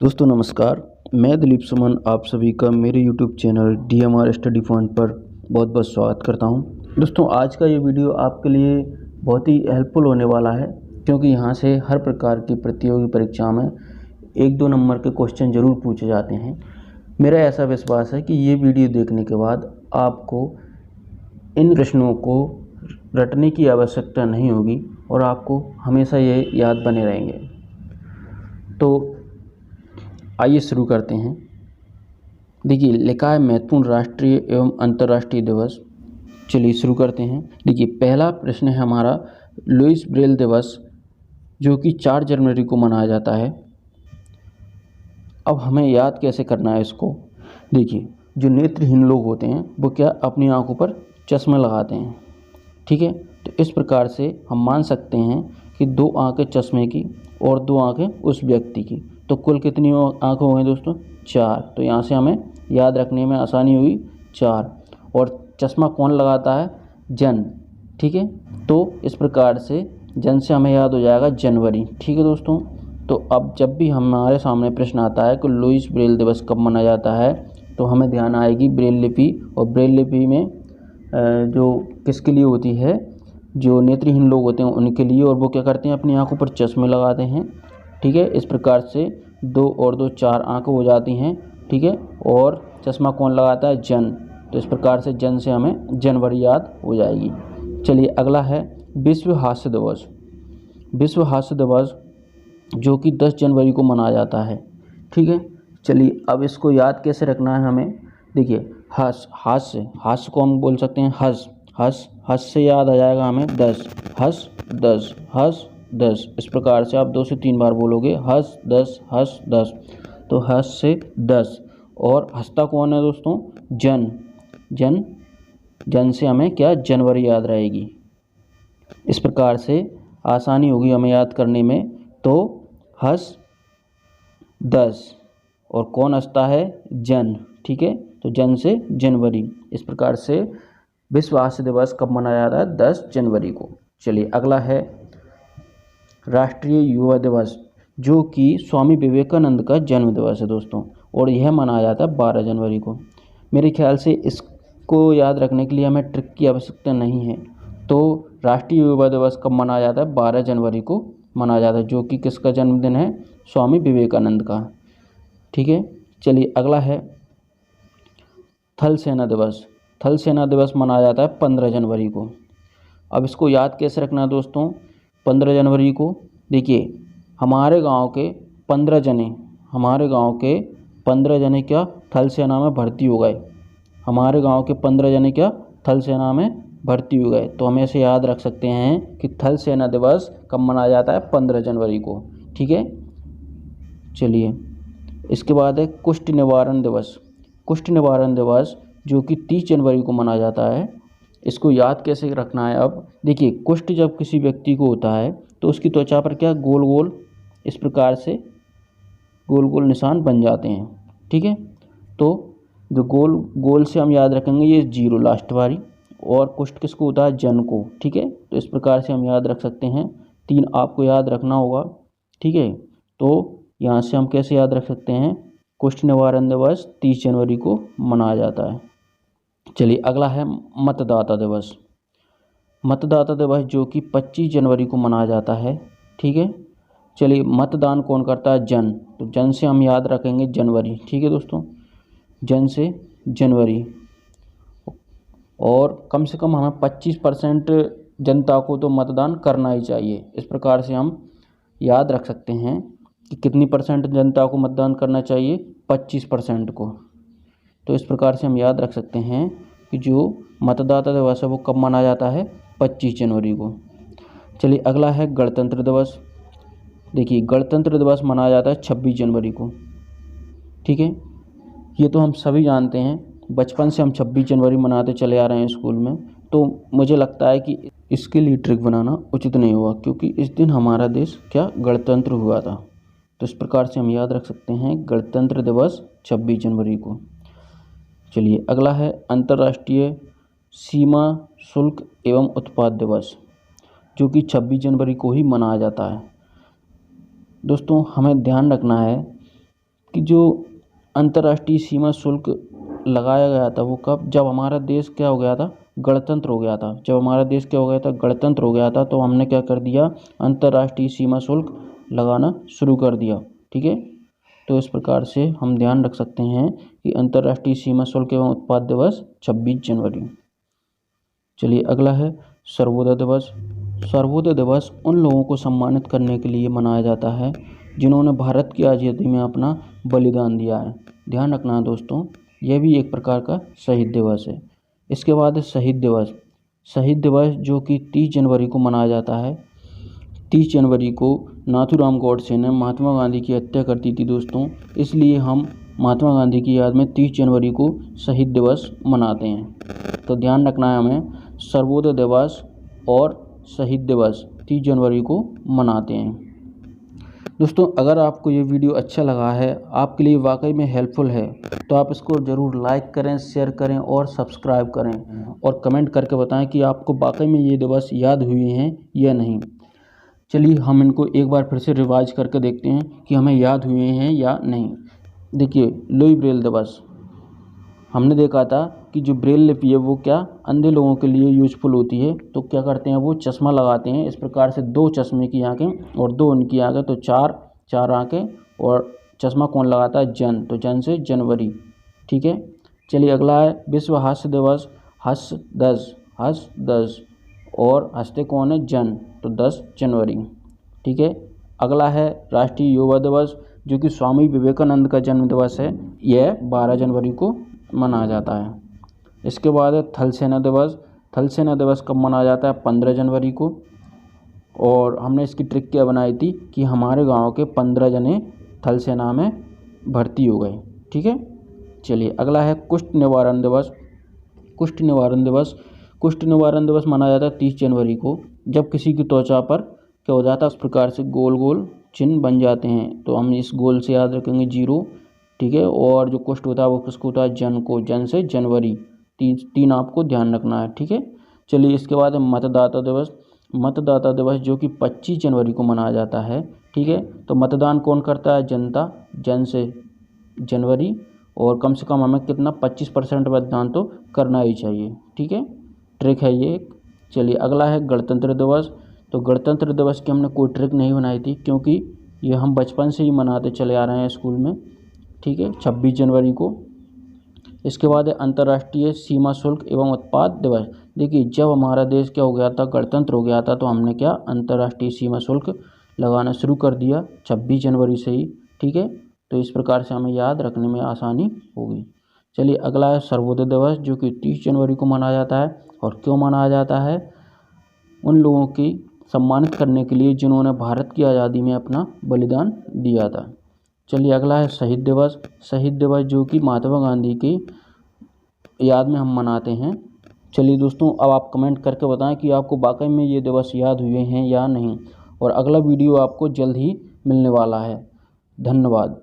दोस्तों नमस्कार। मैं दिलीप सुमन आप सभी का मेरे YouTube channel DMR study fund पर बहुत बहुत स्वागत करता हूं। दोस्तों आज का ये वीडियो आपके लिए बहुत ही हेल्पफुल होने वाला है, क्योंकि यहाँ से हर प्रकार की प्रतियोगी परीक्षा में 1-2 नंबर के क्वेश्चन ज़रूर पूछे जाते हैं। मेरा ऐसा विश्वास है कि ये वीडियो देखने के बाद आपको इन प्रश्नों को रटने की आवश्यकता नहीं होगी और आपको हमेशा ये याद बने रहेंगे। तो आइए शुरू करते हैं। देखिए लिखा है महत्वपूर्ण राष्ट्रीय एवं अंतर्राष्ट्रीय दिवस। चलिए शुरू करते हैं। देखिए पहला प्रश्न है हमारा लुईस ब्रेल दिवस, जो कि 4 जनवरी को मनाया जाता है। अब हमें याद कैसे करना है इसको। देखिए जो नेत्रहीन लोग होते हैं वो क्या अपनी आंखों पर चश्मा लगाते हैं, ठीक है। तो इस प्रकार से हम मान सकते हैं कि 2 आंखें चश्मे की और 2 आंखें उस व्यक्ति की, तो कुल कितनी आंखें हो गई दोस्तों? 4। तो यहाँ से हमें याद रखने में आसानी हुई 4। और चश्मा कौन लगाता है? जन, ठीक है। तो इस प्रकार से जन से हमें याद हो जाएगा जनवरी, ठीक है दोस्तों। तो अब जब भी हमारे सामने प्रश्न आता है कि लुईस ब्रेल दिवस कब मनाया जाता है, तो हमें ध्यान आएगी ब्रेल लिपि। और ब्रेल लिपि में जो किसके लिए होती है? जो नेत्रहीन लोग होते हैं उनके लिए। और वो क्या करते हैं? अपनी आंखों पर चश्मे लगाते हैं, ठीक है। इस प्रकार से 2 और 2 4 आंखें हो जाती हैं, ठीक है। और चश्मा कौन लगाता है? जन। तो इस प्रकार से जन से हमें जनवरी याद हो जाएगी। चलिए अगला है विश्व हास्य दिवस। विश्व हास्य दिवस जो कि 10 जनवरी को मनाया जाता है, ठीक है। चलिए अब इसको याद कैसे रखना है हमें। देखिए हास्य को हम बोल सकते हैं हस से याद आ जाएगा हमें 10, हस 10। इस प्रकार से आप 2 से 3 बार बोलोगे हस 10। तो हस से 10। और हंसता कौन है दोस्तों? जन से हमें क्या? जनवरी याद रहेगी। इस प्रकार से आसानी होगी हमें याद करने में। तो हस 10 और कौन हंसता है? जन, ठीक है। तो जन से जनवरी। इस प्रकार से विश्व हास्य दिवस कब मनाया जाता है? 10 जनवरी को। चलिए अगला है राष्ट्रीय युवा दिवस, जो कि स्वामी विवेकानंद का जन्म दिवस है दोस्तों। और यह मनाया जाता है 12 जनवरी को। मेरे ख्याल से इसको याद रखने के लिए हमें ट्रिक की आवश्यकता नहीं है। तो राष्ट्रीय युवा दिवस कब मनाया जाता है? 12 जनवरी को मनाया जाता है, जो कि किसका जन्मदिन है? स्वामी विवेकानंद का, ठीक है। चलिए अगला है थल सेना दिवस। थल सेना दिवस मनाया जाता है 15 जनवरी को। अब इसको याद कैसे रखना है दोस्तों? 15 जनवरी को देखिए हमारे गांव के 15 जने क्या थल सेना में भर्ती हो गए। हमारे गांव के 15 जने क्या थल सेना में भर्ती हो गए। तो हम ऐसे याद रख सकते हैं कि थल सेना दिवस कब मनाया जाता है? 15 जनवरी को, ठीक है। चलिए इसके बाद है कुष्ठ निवारण दिवस। कुष्ठ निवारण दिवस जो कि 30 जनवरी को मनाया जाता है। इसको याद कैसे रखना है? अब देखिए कुष्ठ जब किसी व्यक्ति को होता है तो उसकी त्वचा पर क्या गोल गोल इस प्रकार से गोल गोल निशान बन जाते हैं, ठीक है। तो जो गोल गोल से हम याद रखेंगे ये 0 लास्ट वाली। और कुष्ठ किसको होता है? जन को, ठीक है। तो इस प्रकार से हम याद रख सकते हैं। 3 आपको याद रखना होगा, ठीक है। तो यहाँ से हम कैसे याद रख सकते हैं? कुष्ठ निवारण दिवस 30 जनवरी को मनाया जाता है। चलिए अगला है मतदाता दिवस। मतदाता दिवस जो कि 25 जनवरी को मनाया जाता है, ठीक है। चलिए मतदान कौन करता है? जन। तो जन से हम याद रखेंगे जनवरी, ठीक है दोस्तों। जन से जनवरी। और कम से कम हमें 25% जनता को तो मतदान करना ही चाहिए। इस प्रकार से हम याद रख सकते हैं कि कितनी % जनता को मतदान करना चाहिए? 25% को। तो इस प्रकार से हम याद रख सकते हैं कि जो मतदाता दिवस है वो कब मनाया जाता है? 25 जनवरी को। चलिए अगला है गणतंत्र दिवस। देखिए गणतंत्र दिवस मनाया जाता है 26 जनवरी को, ठीक है। ये तो हम सभी जानते हैं, बचपन से हम 26 जनवरी मनाते चले आ रहे हैं स्कूल में। तो मुझे लगता है कि इसके लिए ट्रिक बनाना उचित नहीं हुआ, क्योंकि इस दिन हमारा देश क्या गणतंत्र हुआ था। तो इस प्रकार से हम याद रख सकते हैं गणतंत्र दिवस 26 जनवरी को। चलिए अगला है अंतर्राष्ट्रीय सीमा शुल्क एवं उत्पाद दिवस, जो कि 26 जनवरी को ही मनाया जाता है। दोस्तों हमें ध्यान रखना है कि जो अंतर्राष्ट्रीय सीमा शुल्क लगाया गया था वो कब, जब हमारा देश क्या हो गया था, गणतंत्र हो गया था। जब हमारा देश क्या हो गया था, गणतंत्र हो गया था, तो हमने क्या कर दिया, अंतर्राष्ट्रीय सीमा शुल्क लगाना शुरू कर दिया। ठीक है, तो इस प्रकार से हम ध्यान रख सकते हैं कि अंतर्राष्ट्रीय सीमा शुल्क एवं उत्पाद दिवस 26 जनवरी। चलिए अगला है सर्वोदय दिवस। सर्वोदय दिवस उन लोगों को सम्मानित करने के लिए मनाया जाता है जिन्होंने भारत की आज़ादी में अपना बलिदान दिया है। ध्यान रखना है दोस्तों, यह भी एक प्रकार का शहीद दिवस है। इसके बाद है शहीद दिवस। शहीद दिवस जो कि 30 जनवरी को मनाया जाता है। 30 जनवरी को नाथूराम गॉडसे ने महात्मा गांधी की हत्या कर दी थी दोस्तों, इसलिए हम महात्मा गांधी की याद में 30 जनवरी को शहीद दिवस मनाते हैं। तो ध्यान रखना है हमें, सर्वोदय दिवस और शहीद दिवस 30 जनवरी को मनाते हैं। दोस्तों अगर आपको ये वीडियो अच्छा लगा है, आपके लिए वाकई में हेल्पफुल है, तो आप इसको ज़रूर लाइक करें, शेयर करें और सब्सक्राइब करें और कमेंट करके बताएं कि आपको वाकई में ये दिवस याद हुए हैं या नहीं। चलिए हम इनको एक बार फिर से रिवाइज करके देखते हैं कि हमें याद हुए हैं या नहीं। देखिए, लुई ब्रेल दिवस, हमने देखा था कि जो ब्रेल लिपि है वो क्या अंधे लोगों के लिए यूजफुल होती है। तो क्या करते हैं, वो चश्मा लगाते हैं। इस प्रकार से 2 चश्मे की आंखें और 2 उनकी आंखें, तो 4 आंखें, और चश्मा कौन लगाता है, जन, तो जन से जनवरी। ठीक है, चलिए अगला है विश्व हास्य दिवस। हस 10 और हंसते कौन है, जन, तो 10 जनवरी। ठीक है, अगला है राष्ट्रीय युवा दिवस जो कि स्वामी विवेकानंद का जन्म दिवस है। यह 12 जनवरी को मनाया जाता है। इसके बाद है थल सेना दिवस। थल सेना दिवस कब मनाया जाता है, 15 जनवरी को। और हमने इसकी ट्रिक क्या बनाई थी कि हमारे गांव के 15 जने थल सेना में भर्ती हो गए। ठीक है, चलिए अगला है कुष्ठ निवारण दिवस। कुष्ठ निवारण दिवस, कुष्ठ निवारण दिवस मनाया जाता है 30 जनवरी को, जब किसी की त्वचा पर क्या हो जाता है, उस प्रकार से गोल गोल चिन्ह बन जाते हैं। तो हम इस गोल से याद रखेंगे 0। ठीक है, और जो कुष्ठ होता है वो किसको होता है, जन को, जन से जनवरी। 3 आपको ध्यान रखना है। ठीक है, चलिए इसके बाद है मतदाता दिवस। मतदाता दिवस जो कि 25 जनवरी को मनाया जाता है। ठीक है, तो मतदान कौन करता है, जनता, जन से जनवरी, और कम से कम हमें कितना 25% मतदान तो करना ही चाहिए। ठीक है, ट्रिक है ये। चलिए अगला है गणतंत्र दिवस। तो गणतंत्र दिवस की हमने कोई ट्रिक नहीं बनाई थी क्योंकि ये हम बचपन से ही मनाते चले आ रहे हैं स्कूल में। ठीक है, 26 जनवरी को। इसके बाद है अंतर्राष्ट्रीय सीमा शुल्क एवं उत्पाद दिवस। देखिए, जब हमारा देश क्या हो गया था, गणतंत्र हो गया था, तो हमने क्या अंतर्राष्ट्रीय सीमा शुल्क लगाना शुरू कर दिया 26 जनवरी से ही। ठीक है, तो इस प्रकार से हमें याद रखने में आसानी होगी। चलिए अगला है सर्वोदय दिवस जो कि 30 जनवरी को मनाया जाता है। और क्यों मनाया जाता है, उन लोगों की सम्मानित करने के लिए जिन्होंने भारत की आज़ादी में अपना बलिदान दिया था। चलिए अगला है शहीद दिवस। शहीद दिवस जो कि महात्मा गांधी की याद में हम मनाते हैं। चलिए दोस्तों, अब आप कमेंट करके बताएं कि आपको वाकई में ये दिवस याद हुए हैं या नहीं। और अगला वीडियो आपको जल्द ही मिलने वाला है। धन्यवाद।